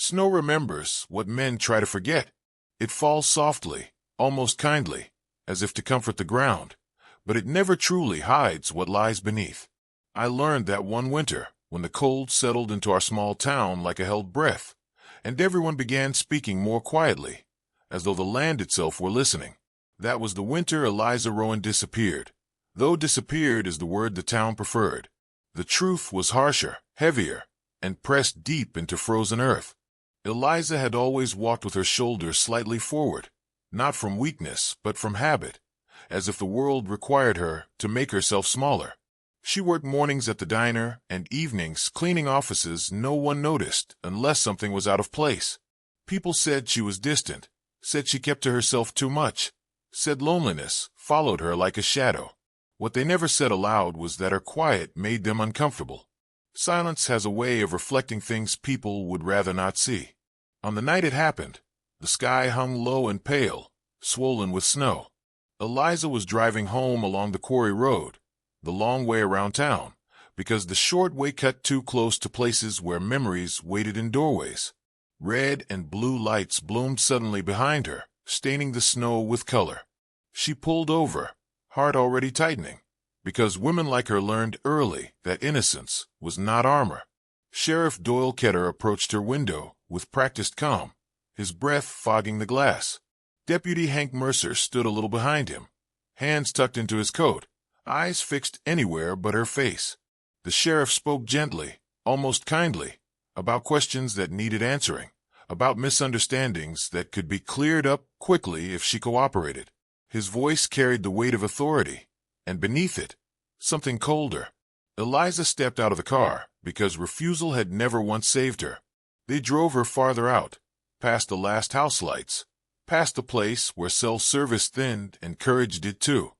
Snow remembers what men try to forget. It falls softly, almost kindly, as if to comfort the ground, but it never truly hides what lies beneath. I learned that one winter, when the cold settled into our small town like a held breath, and everyone began speaking more quietly, as though the land itself were listening. That was the winter Eliza Rowan disappeared, though disappeared is the word the town preferred. The truth was harsher, heavier, and pressed deep into frozen earth. Eliza had always walked with her shoulders slightly forward, not from weakness, but from habit, as if the world required her to make herself smaller. She worked mornings at the diner and evenings cleaning offices no one noticed unless something was out of place. People said she was distant, said she kept to herself too much, said loneliness followed her like a shadow. What they never said aloud was that her quiet made them uncomfortable. Silence has a way of reflecting things people would rather not see. On the night it happened, the sky hung low and pale, swollen with snow. Eliza was driving home along the quarry road, the long way around town, because the short way cut too close to places where memories waited in doorways. Red and blue lights bloomed suddenly behind her, staining the snow with color. She pulled over, heart already tightening, because women like her learned early that innocence was not armor. Sheriff Doyle Ketter approached her window with practiced calm, his breath fogging the glass. Deputy Hank Mercer stood a little behind him, hands tucked into his coat, eyes fixed anywhere but her face. The sheriff spoke gently, almost kindly, about questions that needed answering, about misunderstandings that could be cleared up quickly if she cooperated. His voice carried the weight of authority, and beneath it, something colder. Eliza stepped out of the car because refusal had never once saved her. They drove her farther out, past the last house lights, past the place where self-service thinned and courage did too.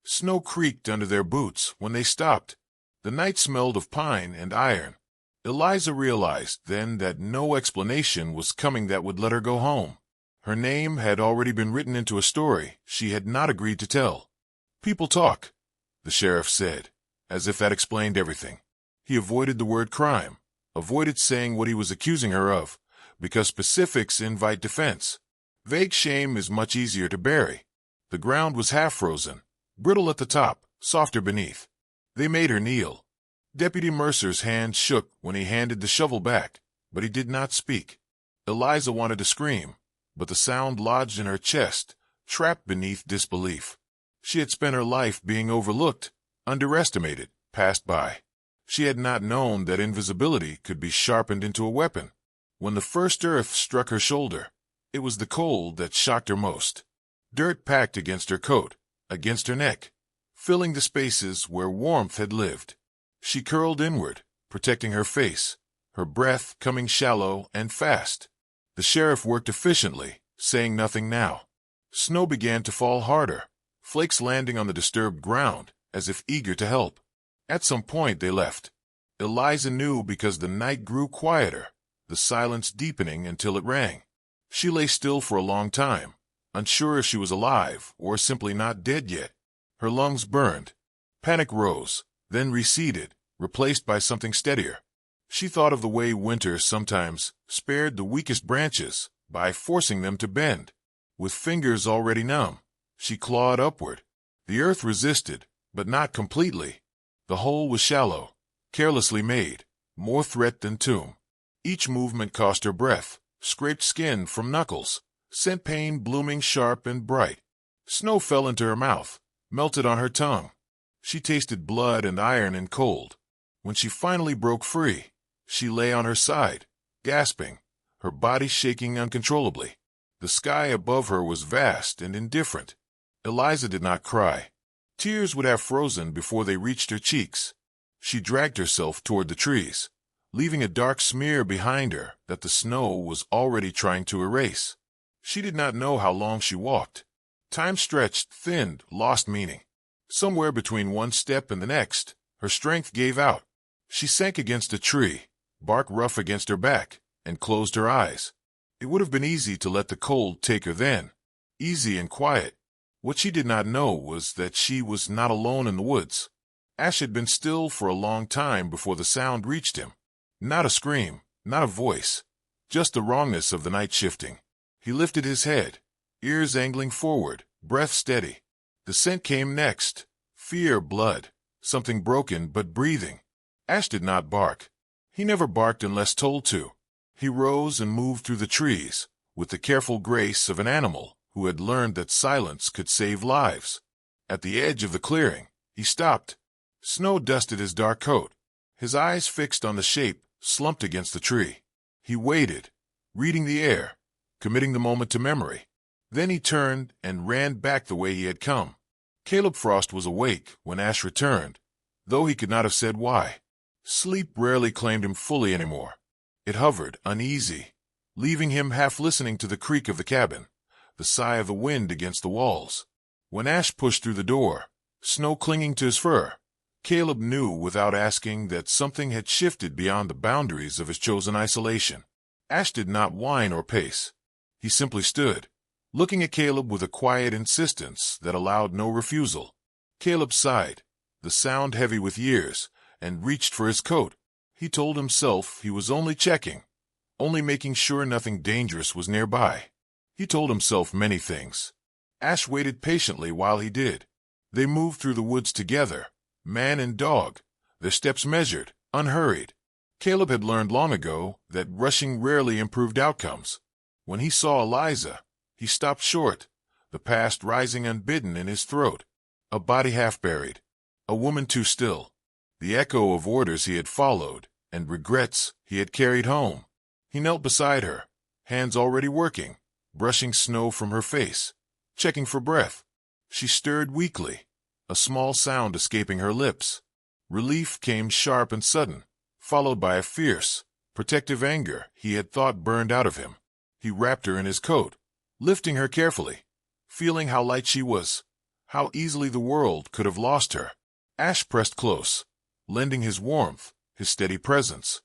Snow creaked under their boots when they stopped. The night smelled of pine and iron. Eliza realized then that no explanation was coming that would let her go home. Her name had already been written into a story she had not agreed to tell. "People talk," the sheriff said, as if that explained everything. He avoided the word crime, avoided saying what he was accusing her of, because specifics invite defense. Vague shame is much easier to bury. The ground was half frozen, brittle at the top, softer beneath. They made her kneel. Deputy Mercer's hand shook when he handed the shovel back, but he did not speak. Eliza wanted to scream, but the sound lodged in her chest, trapped beneath disbelief. She had spent her life being overlooked, underestimated, passed by. She had not known that invisibility could be sharpened into a weapon. When the first earth struck her shoulder, it was the cold that shocked her most. Dirt packed against her coat, against her neck, filling the spaces where warmth had lived. She curled inward, protecting her face, her breath coming shallow and fast. The sheriff worked efficiently, saying nothing now. Snow began to fall harder, flakes landing on the disturbed ground, as if eager to help. At some point they left. Eliza knew because the night grew quieter, the silence deepening until it rang. She lay still for a long time, unsure if she was alive or simply not dead yet. Her lungs burned. Panic rose, then receded, replaced by something steadier. She thought of the way winter sometimes spared the weakest branches by forcing them to bend. With fingers already numb, she clawed upward. The earth resisted, but not completely. The hole was shallow, carelessly made, more threat than tomb. Each movement cost her breath, scraped skin from knuckles, sent pain blooming sharp and bright. Snow fell into her mouth, melted on her tongue. She tasted blood and iron and cold. When she finally broke free, she lay on her side, gasping, her body shaking uncontrollably. The sky above her was vast and indifferent. Eliza did not cry. Tears would have frozen before they reached her cheeks. She dragged herself toward the trees, leaving a dark smear behind her that the snow was already trying to erase. She did not know how long she walked. Time stretched, thinned, lost meaning. Somewhere between one step and the next, her strength gave out. She sank against a tree, bark rough against her back, and closed her eyes. It would have been easy to let the cold take her then, easy and quiet. What she did not know was that she was not alone in the woods. Ash had been still for a long time before the sound reached him. Not a scream, not a voice, just the wrongness of the night shifting. He lifted his head, ears angling forward, breath steady. The scent came next. Fear, blood, something broken but breathing. Ash did not bark. He never barked unless told to. He rose and moved through the trees, with the careful grace of an animal who had learned that silence could save lives. At the edge of the clearing, he stopped. Snow dusted his dark coat, his eyes fixed on the shape slumped against the tree. He waited, reading the air, committing the moment to memory. Then he turned and ran back the way he had come. Caleb Frost was awake when Ash returned, though he could not have said why. Sleep rarely claimed him fully anymore. It hovered, uneasy, leaving him half listening to the creak of the cabin, the sigh of the wind against the walls. When Ash pushed through the door, snow clinging to his fur, Caleb knew without asking that something had shifted beyond the boundaries of his chosen isolation. Ash did not whine or pace. He simply stood, looking at Caleb with a quiet insistence that allowed no refusal. Caleb sighed, the sound heavy with years, and reached for his coat. He told himself he was only checking, only making sure nothing dangerous was nearby. He told himself many things. Ash waited patiently while he did. They moved through the woods together, man and dog, their steps measured, unhurried. Caleb had learned long ago that rushing rarely improved outcomes. When he saw Eliza, he stopped short, the past rising unbidden in his throat. A body half buried, a woman too still, the echo of orders he had followed and regrets he had carried home. He knelt beside her, hands already working, brushing snow from her face, checking for breath. She stirred weakly, a small sound escaping her lips. Relief came sharp and sudden, followed by a fierce, protective anger he had thought burned out of him. He wrapped her in his coat, lifting her carefully, feeling how light she was, how easily the world could have lost her. Ash pressed close, lending his warmth, his steady presence.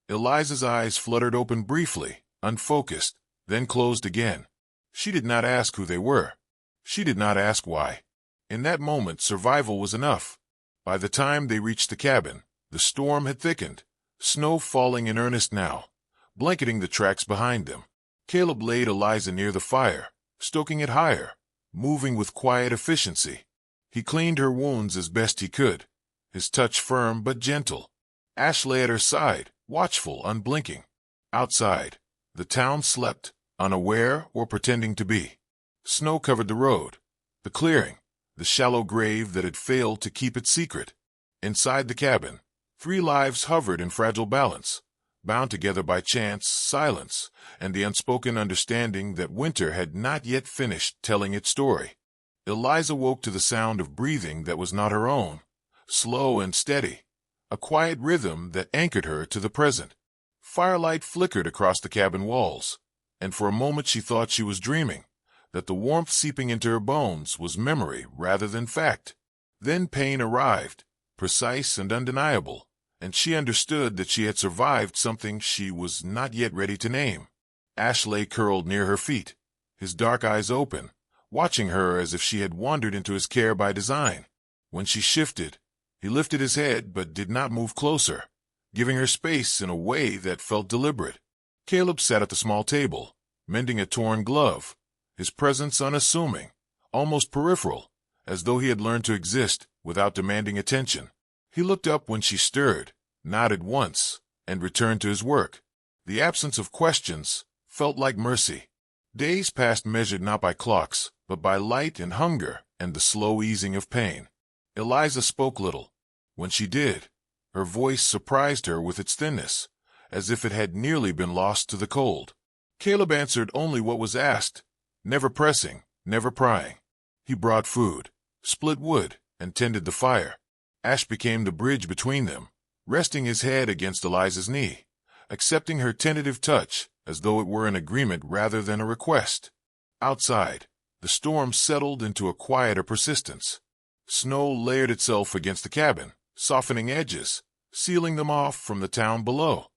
Eliza's eyes fluttered open briefly, unfocused, then closed again. She did not ask who they were. She did not ask why. In that moment, survival was enough. By the time they reached the cabin, the storm had thickened, snow falling in earnest now, blanketing the tracks behind them. Caleb laid Eliza near the fire, stoking it higher, moving with quiet efficiency. He cleaned her wounds as best he could, his touch firm but gentle. Ash lay at her side, watchful, unblinking. Outside, the town slept, unaware or pretending to be. Snow covered the road, the clearing, the shallow grave that had failed to keep its secret. Inside the cabin, 3 lives hovered in fragile balance, bound together by chance, silence, and the unspoken understanding that winter had not yet finished telling its story. Eliza woke to the sound of breathing that was not her own, slow and steady, a quiet rhythm that anchored her to the present. Firelight flickered across the cabin walls, and for a moment she thought she was dreaming, that the warmth seeping into her bones was memory rather than fact. Then pain arrived, precise and undeniable, and she understood that she had survived something she was not yet ready to name. Ash lay curled near her feet, his dark eyes open, watching her as if she had wandered into his care by design. When she shifted, he lifted his head but did not move closer, giving her space in a way that felt deliberate. Caleb sat at the small table, mending a torn glove, his presence unassuming, almost peripheral, as though he had learned to exist without demanding attention. He looked up when she stirred, nodded once, and returned to his work. The absence of questions felt like mercy. Days passed measured not by clocks, but by light and hunger and the slow easing of pain. Eliza spoke little. When she did, her voice surprised her with its thinness, as if it had nearly been lost to the cold. Caleb answered only what was asked, never pressing, never prying. He brought food, split wood, and tended the fire. Ash became the bridge between them, resting his head against Eliza's knee, accepting her tentative touch as though it were an agreement rather than a request. Outside, the storm settled into a quieter persistence. Snow layered itself against the cabin, softening edges, sealing them off from the town below.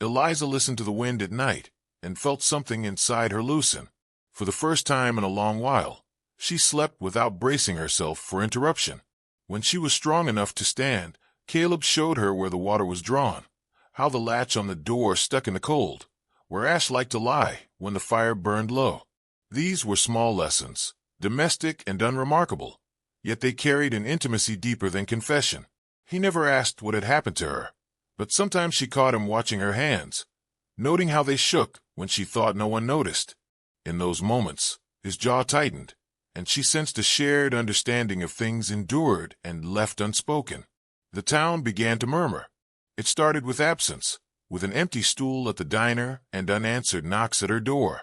Eliza listened to the wind at night and felt something inside her loosen. For the first time in a long while, she slept without bracing herself for interruption. When she was strong enough to stand, Caleb showed her where the water was drawn, how the latch on the door stuck in the cold, where Ash liked to lie when the fire burned low. These were small lessons, domestic and unremarkable, yet they carried an intimacy deeper than confession. He never asked what had happened to her, but sometimes she caught him watching her hands, noting how they shook when she thought no one noticed. In those moments, his jaw tightened, and she sensed a shared understanding of things endured and left unspoken. The town began to murmur. It started with absence, with an empty stool at the diner and unanswered knocks at her door.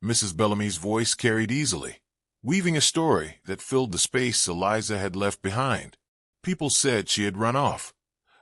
Mrs. Bellamy's voice carried easily, weaving a story that filled the space Eliza had left behind. People said she had run off,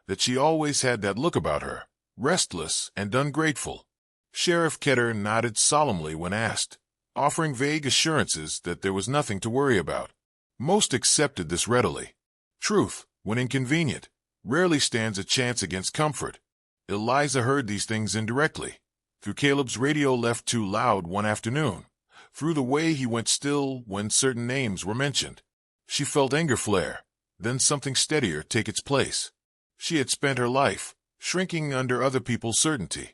that she always had that look about her, restless and ungrateful. Sheriff Ketter nodded solemnly when asked, offering vague assurances that there was nothing to worry about. Most accepted this readily. Truth, when inconvenient, rarely stands a chance against comfort. Eliza heard these things indirectly, through Caleb's radio left too loud one afternoon, through the way he went still when certain names were mentioned. She felt anger flare, then something steadier take its place. She had spent her life shrinking under other people's certainty.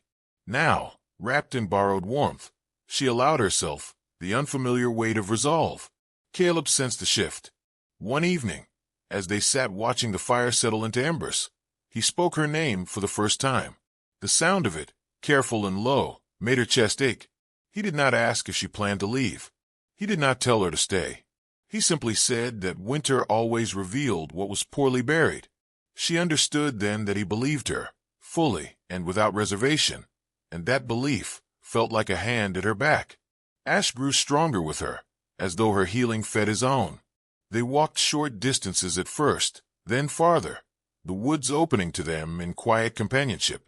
Now, wrapped in borrowed warmth, she allowed herself the unfamiliar weight of resolve. Caleb sensed the shift. One evening, as they sat watching the fire settle into embers, he spoke her name for the first time. The sound of it, careful and low, made her chest ache. He did not ask if she planned to leave. He did not tell her to stay. He simply said that winter always revealed what was poorly buried. She understood then that he believed her, fully and without reservation, and that belief felt like a hand at her back. Ash grew stronger with her, as though her healing fed his own. They walked short distances at first, then farther, the woods opening to them in quiet companionship.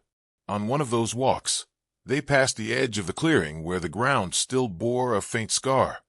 On one of those walks, they passed the edge of the clearing where the ground still bore a faint scar.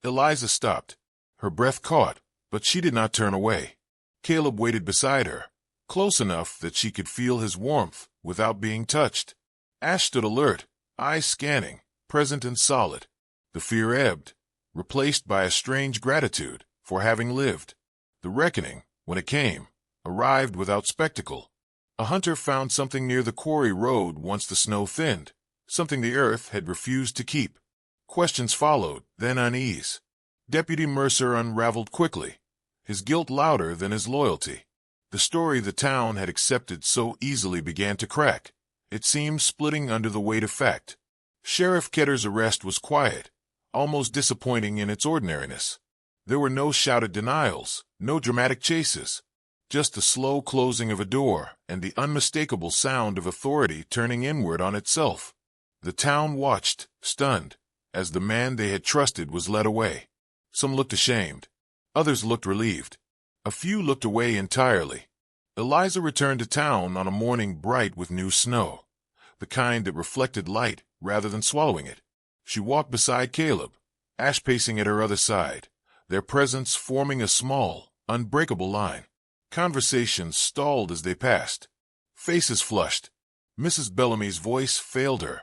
Eliza stopped. Her breath caught, but she did not turn away. Caleb waited beside her, close enough that she could feel his warmth without being touched. Ash stood alert, eyes scanning, present and solid. The fear ebbed, replaced by a strange gratitude for having lived. The reckoning, when it came, arrived without spectacle. A hunter found something near the quarry road once the snow thinned, something the earth had refused to keep. Questions followed, then unease. Deputy Mercer unraveled quickly, his guilt louder than his loyalty. The story the town had accepted so easily began to crack, it seemed splitting under the weight of fact. Sheriff Ketter's arrest was quiet, almost disappointing in its ordinariness. There were no shouted denials, no dramatic chases, just the slow closing of a door and the unmistakable sound of authority turning inward on itself. The town watched, stunned, as the man they had trusted was led away. Some looked ashamed. Others looked relieved. A few looked away entirely. Eliza returned to town on a morning bright with new snow, the kind that reflected light rather than swallowing it. She walked beside Caleb, Ash pacing at her other side, their presence forming a small, unbreakable line. Conversations stalled as they passed. Faces flushed. Mrs. Bellamy's voice failed her.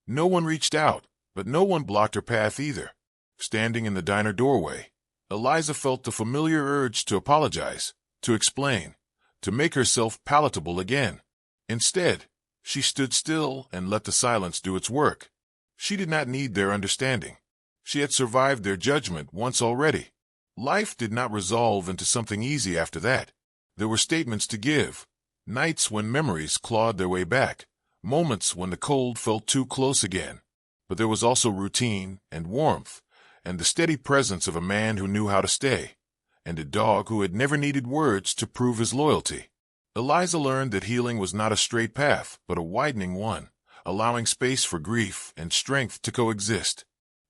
No one reached out, but no one blocked her path either. Standing in the diner doorway, Eliza felt the familiar urge to apologize, to explain, to make herself palatable again. Instead, she stood still and let the silence do its work. She did not need their understanding. She had survived their judgment once already. Life did not resolve into something easy after that. There were statements to give, nights when memories clawed their way back, moments when the cold felt too close again. But there was also routine and warmth, and the steady presence of a man who knew how to stay, and a dog who had never needed words to prove his loyalty. Eliza learned that healing was not a straight path, but a widening one, allowing space for grief and strength to coexist.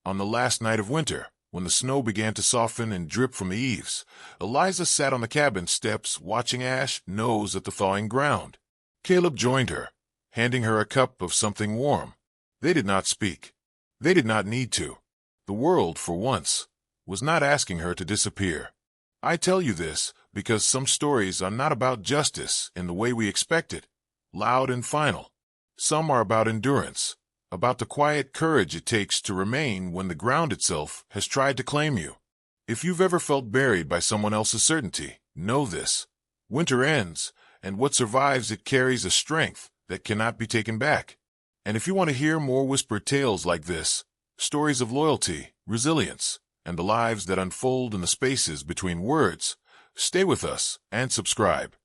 On the last night of winter, when the snow began to soften and drip from the eaves, Eliza sat on the cabin steps watching Ash nose at the thawing ground. Caleb joined her, handing her a cup of something warm. They did not speak. They did not need to. The world, for once, was not asking her to disappear. I tell you this because some stories are not about justice in the way we expect it, loud and final. Some are about endurance, about the quiet courage it takes to remain when the ground itself has tried to claim you. If you've ever felt buried by someone else's certainty, know this. Winter ends, and what survives it carries a strength that cannot be taken back. And if you want to hear more whispered tales like this, stories of loyalty, resilience, and the lives that unfold in the spaces between words, stay with us and subscribe.